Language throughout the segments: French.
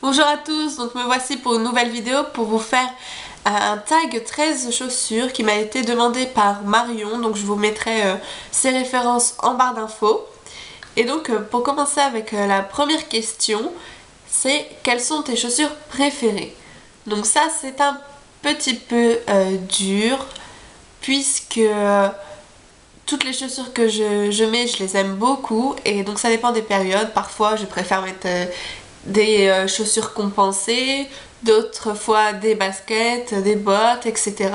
Bonjour à tous, donc me voici pour une nouvelle vidéo pour vous faire un tag 13 chaussures qui m'a été demandé par Marion, donc je vous mettrai ses références en barre d'infos. Et donc pour commencer avec la première question, c'est quelles sont tes chaussures préférées? Donc ça c'est un petit peu dur puisque toutes les chaussures que je mets je les aime beaucoup et donc ça dépend des périodes. Parfois je préfère mettre des chaussures compensées, d'autres fois des baskets, des bottes, etc.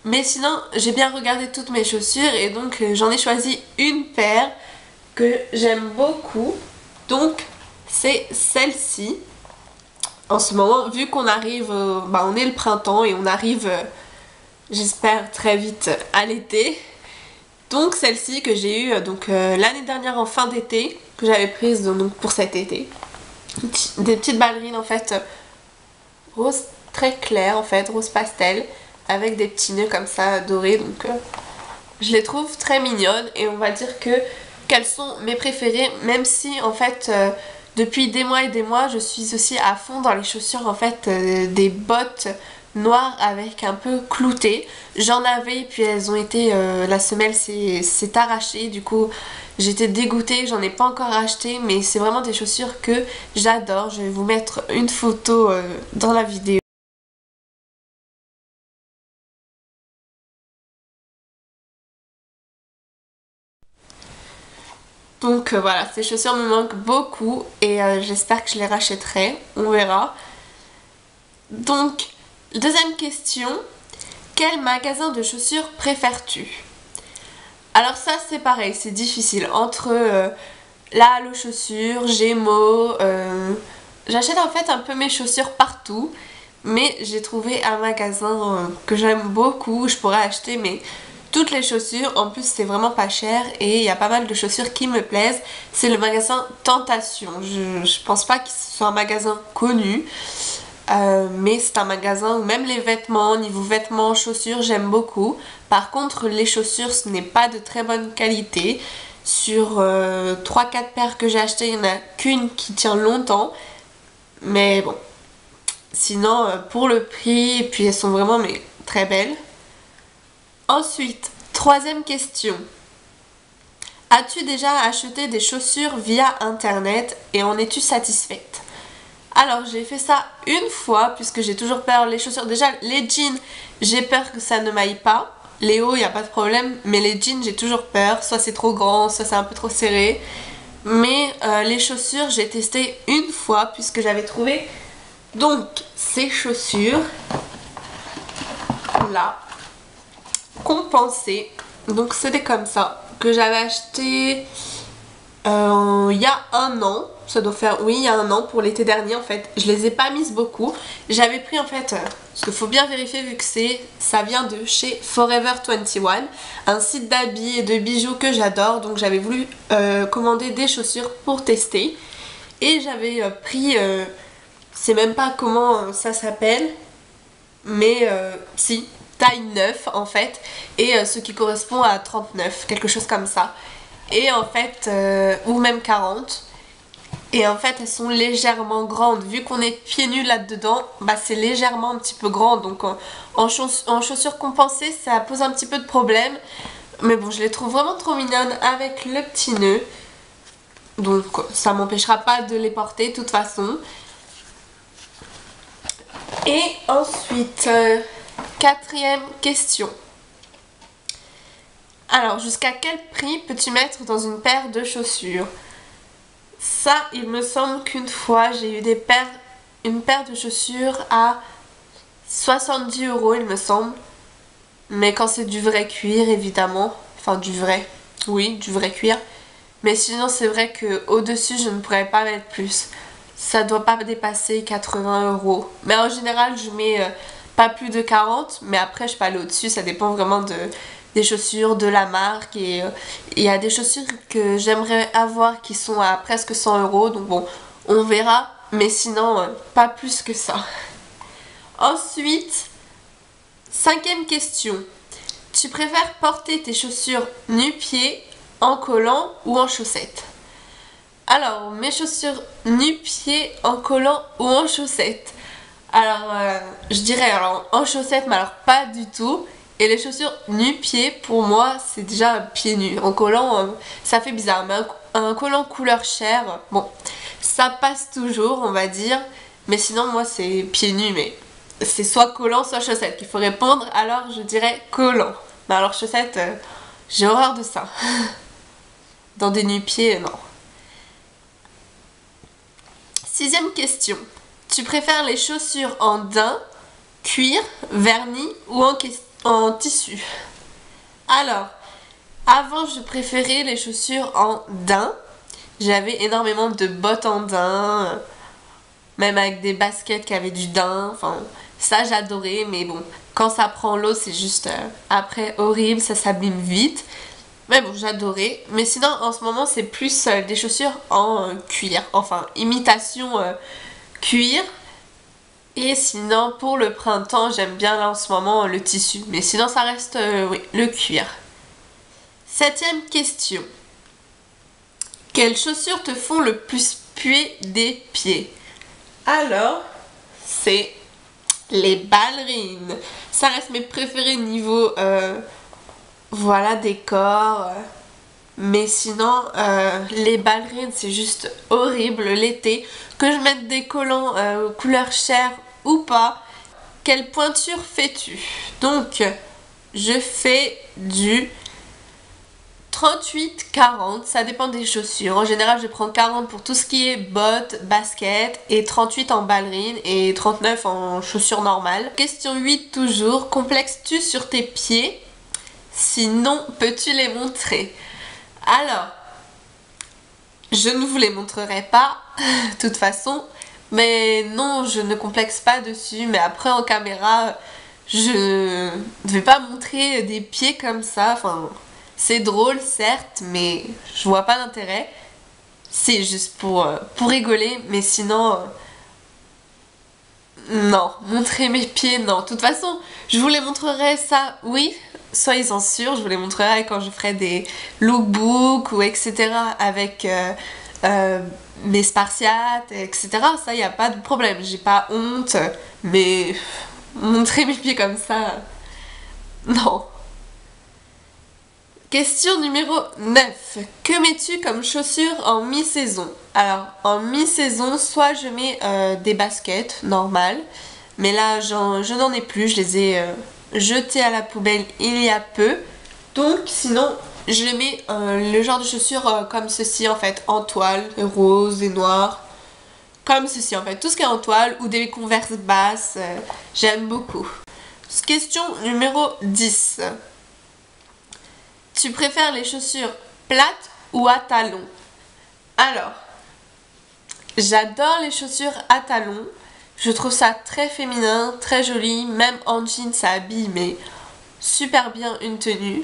Mais sinon, j'ai bien regardé toutes mes chaussures et donc j'en ai choisi une paire que j'aime beaucoup. Donc, c'est celle-ci. En ce moment, vu qu'on arrive, on est le printemps et on arrive, j'espère, très vite à l'été. Donc, celle-ci que j'ai eue l'année dernière en fin d'été, que j'avais prise donc, pour cet été. Des petites ballerines en fait rose très clair en fait, rose pastel avec des petits nœuds comme ça dorés, donc je les trouve très mignonnes et on va dire qu'elles sont mes préférées, même si en fait depuis des mois et des mois je suis aussi à fond dans les chaussures en fait, des bottes noires avec un peu clouté. J'en avais puis elles ont été, la semelle s'est arrachée, du coup j'étais dégoûtée, j'en ai pas encore acheté, mais c'est vraiment des chaussures que j'adore. Je vais vous mettre une photo dans la vidéo. Donc voilà, ces chaussures me manquent beaucoup et j'espère que je les rachèterai, on verra. Donc, deuxième question, quel magasin de chaussures préfères-tu? Alors ça c'est pareil, c'est difficile, entre la Halle aux chaussures, Gémeaux, j'achète en fait un peu mes chaussures partout, mais j'ai trouvé un magasin que j'aime beaucoup, je pourrais acheter toutes les chaussures, en plus c'est vraiment pas cher et il y a pas mal de chaussures qui me plaisent. C'est le magasin Tentation, je pense pas que ce soit un magasin connu, mais c'est un magasin où même les vêtements, niveau vêtements, chaussures, j'aime beaucoup. Par contre les chaussures ce n'est pas de très bonne qualité. Sur 3-4 paires que j'ai achetées, il n'y en a qu'une qui tient longtemps, mais bon. Sinon pour le prix, et puis elles sont vraiment très belles. Ensuite, troisième question. As-tu déjà acheté des chaussures via internet et en es-tu satisfaite? Alors j'ai fait ça une fois puisque j'ai toujours peur. Les chaussures, déjà les jeans, j'ai peur que ça ne m'aille pas. Les hauts, il n'y a pas de problème, mais les jeans j'ai toujours peur. Soit c'est trop grand, soit c'est un peu trop serré. Mais les chaussures, j'ai testé une fois puisque j'avais trouvé donc ces chaussures là compensées. Donc c'était comme ça que j'avais acheté il y a un an. Ça doit faire, oui, il y a un an, pour l'été dernier en fait. Je les ai pas mises beaucoup. J'avais pris en fait, parce qu'il faut bien vérifier vu que ça vient de chez Forever 21, un site d'habits et de bijoux que j'adore. Donc j'avais voulu commander des chaussures pour tester. Et j'avais pris, c'est même pas comment ça s'appelle, mais si, taille 9 en fait. Et ce qui correspond à 39, quelque chose comme ça. Et en fait, ou même 40. Et en fait elles sont légèrement grandes, vu qu'on est pieds nus là-dedans, c'est légèrement un petit peu grand, donc en chaussures compensées ça pose un petit peu de problème. Mais bon, je les trouve vraiment trop mignonnes avec le petit nœud, donc ça m'empêchera pas de les porter de toute façon. Et ensuite, quatrième question. Alors, jusqu'à quel prix peux-tu mettre dans une paire de chaussures? Ça, il me semble qu'une fois, j'ai eu une paire de chaussures à 70 €, il me semble. Mais quand c'est du vrai cuir, évidemment. Enfin, du vrai. Oui, du vrai cuir. Mais sinon, c'est vrai qu'au-dessus, je ne pourrais pas mettre plus. Ça doit pas dépasser 80 €. Mais en général, je mets pas plus de 40. Mais après, je peux aller au-dessus. Ça dépend vraiment des chaussures, de la marque, et il y a des chaussures que j'aimerais avoir qui sont à presque 100 €, donc bon, on verra, mais sinon pas plus que ça. Ensuite, cinquième question, tu préfères porter tes chaussures nu-pieds, en collant ou en chaussettes? Alors, mes chaussures nu-pieds en collant ou en chaussettes. Alors, je dirais alors en chaussettes, mais alors pas du tout. Et les chaussures nu-pieds, pour moi, c'est déjà pieds nus. En collant, ça fait bizarre. Mais un collant couleur chair, bon, ça passe toujours, on va dire. Mais sinon, moi, c'est pieds nus, mais c'est soit collant, soit chaussettes qu'il faut répondre. Alors, je dirais collant. Mais alors, chaussettes, j'ai horreur de ça. Dans des nu-pieds, non. 6e question. Tu préfères les chaussures en daim, cuir, vernis ou en tissu? Alors, avant je préférais les chaussures en daim. J'avais énormément de bottes en daim, même avec des baskets qui avaient du daim. Enfin, ça j'adorais, mais bon, quand ça prend l'eau, c'est juste après horrible, ça s'abîme vite. Mais bon, j'adorais. Mais sinon, en ce moment, c'est plus des chaussures en cuir. Enfin, imitation cuir. Et sinon, pour le printemps, j'aime bien là en ce moment le tissu. Mais sinon, ça reste oui, le cuir. 7e question. Quelles chaussures te font le plus puer des pieds? Alors, c'est les ballerines. Ça reste mes préférés niveau voilà, décor. Mais sinon, les ballerines, c'est juste horrible l'été. Que je mette des collants couleur chair ou pas. Quelle pointure fais-tu? Donc, je fais du 38-40. Ça dépend des chaussures. En général, je prends 40 pour tout ce qui est bottes, baskets. Et 38 en ballerines et 39 en chaussures normales. Question 8 toujours. Complexes-tu sur tes pieds? Sinon, peux-tu les montrer? Alors, je ne vous les montrerai pas, de toute façon, mais non, je ne complexe pas dessus, mais après en caméra, je ne vais pas montrer des pieds comme ça, enfin, c'est drôle certes, mais je vois pas l'intérêt, c'est juste pour rigoler, mais sinon, non, montrer mes pieds, non, de toute façon, je vous les montrerai ça, oui, soyez-en sûrs, je vous les montrerai quand je ferai des lookbooks ou etc. avec mes spartiates, etc. Ça, il n'y a pas de problème, j'ai pas honte, mais montrer mes pieds comme ça, non. Question numéro 9. Que mets-tu comme chaussures en mi-saison? Alors, en mi-saison, soit je mets des baskets normales, mais là, je n'en ai plus, je les ai jetées à la poubelle il y a peu. Donc, sinon, je mets le genre de chaussures comme ceci, en fait, en toile, rose et noir. Comme ceci, en fait, tout ce qui est en toile, ou des Converse basses, j'aime beaucoup. Question numéro 10. Tu préfères les chaussures plates ou à talons? Alors, j'adore les chaussures à talons. Je trouve ça très féminin, très joli. Même en jean, ça habille, mais super bien une tenue.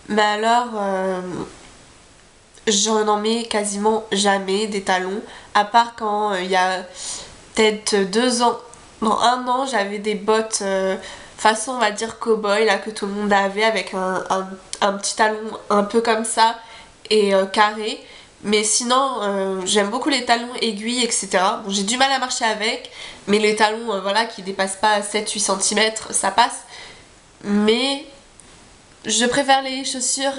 Mais alors, j'en mets quasiment jamais des talons. À part quand il y a peut-être 2 ans, non 1 an, j'avais des bottes façon on va dire cow-boy là que tout le monde avait avec un petit talon un peu comme ça et carré. Mais sinon j'aime beaucoup les talons aiguilles etc. Bon, j'ai du mal à marcher avec, mais les talons voilà qui dépassent pas 7-8 cm ça passe. Mais je préfère les chaussures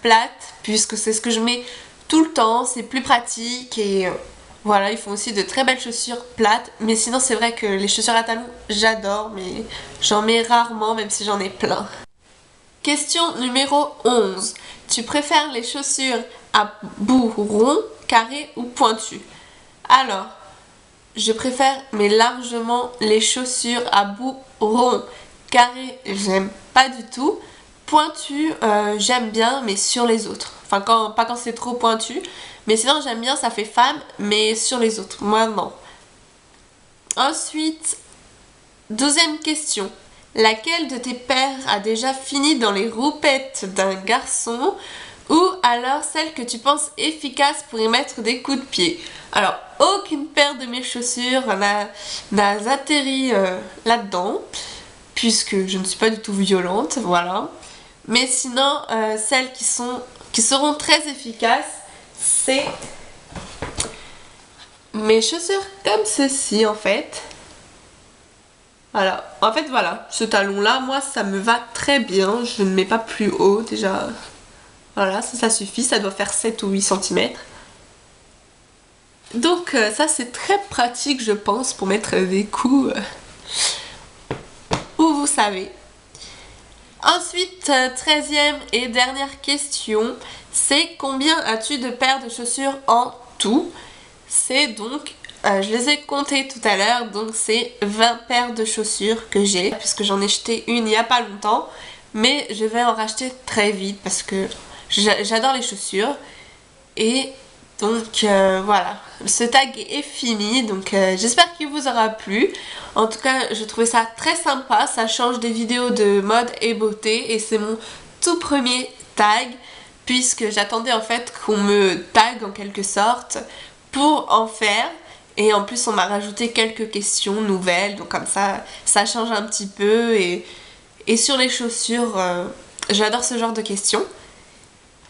plates puisque c'est ce que je mets tout le temps, c'est plus pratique et voilà, ils font aussi de très belles chaussures plates. Mais sinon c'est vrai que les chaussures à talons j'adore, mais j'en mets rarement même si j'en ai plein. Question numéro 11. Tu préfères les chaussures à bout rond, carré ou pointu? Alors, je préfère mais largement les chaussures à bout rond. Carré, j'aime pas du tout. Pointu, j'aime bien, mais sur les autres. Enfin, pas quand c'est trop pointu. Mais sinon, j'aime bien, ça fait femme, mais sur les autres. Moi, non. Ensuite, 12e question. Laquelle de tes paires a déjà fini dans les roupettes d'un garçon? Ou alors celle que tu penses efficace pour y mettre des coups de pied? Alors, aucune paire de mes chaussures n'a atterri là-dedans, puisque je ne suis pas du tout violente, voilà. Mais sinon, celles qui seront très efficaces, c'est mes chaussures comme ceci en fait. Voilà, en fait voilà, ce talon là, moi ça me va très bien, je ne mets pas plus haut déjà. Voilà, ça suffit, ça doit faire 7 ou 8 cm. Donc ça c'est très pratique je pense pour mettre des coups où vous savez. Ensuite, 13e et dernière question, c'est combien as-tu de paires de chaussures en tout? C'est donc, je les ai comptées tout à l'heure, donc c'est 20 paires de chaussures que j'ai, puisque j'en ai jeté une il n'y a pas longtemps, mais je vais en racheter très vite parce que j'adore les chaussures. Et donc voilà, ce tag est fini, donc j'espère qu'il vous aura plu. En tout cas, je trouvais ça très sympa, ça change des vidéos de mode et beauté et c'est mon tout premier tag puisque j'attendais en fait qu'on me tag en quelque sorte pour en faire. Et en plus on m'a rajouté quelques questions nouvelles, donc comme ça change un petit peu et sur les chaussures, j'adore ce genre de questions.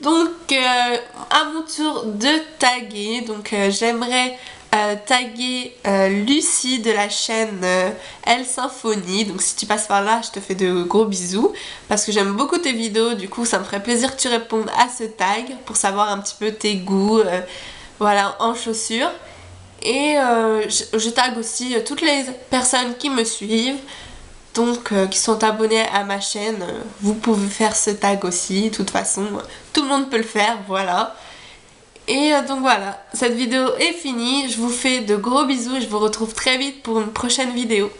Donc à mon tour de taguer, donc j'aimerais taguer Lucie de la chaîne Elle Symphonie. Donc si tu passes par là, je te fais de gros bisous parce que j'aime beaucoup tes vidéos, du coup ça me ferait plaisir que tu répondes à ce tag pour savoir un petit peu tes goûts voilà, en chaussures. Et je tag aussi toutes les personnes qui me suivent, donc qui sont abonnés à ma chaîne. Vous pouvez faire ce tag aussi, de toute façon tout le monde peut le faire, voilà. Et donc voilà, cette vidéo est finie, je vous fais de gros bisous et je vous retrouve très vite pour une prochaine vidéo.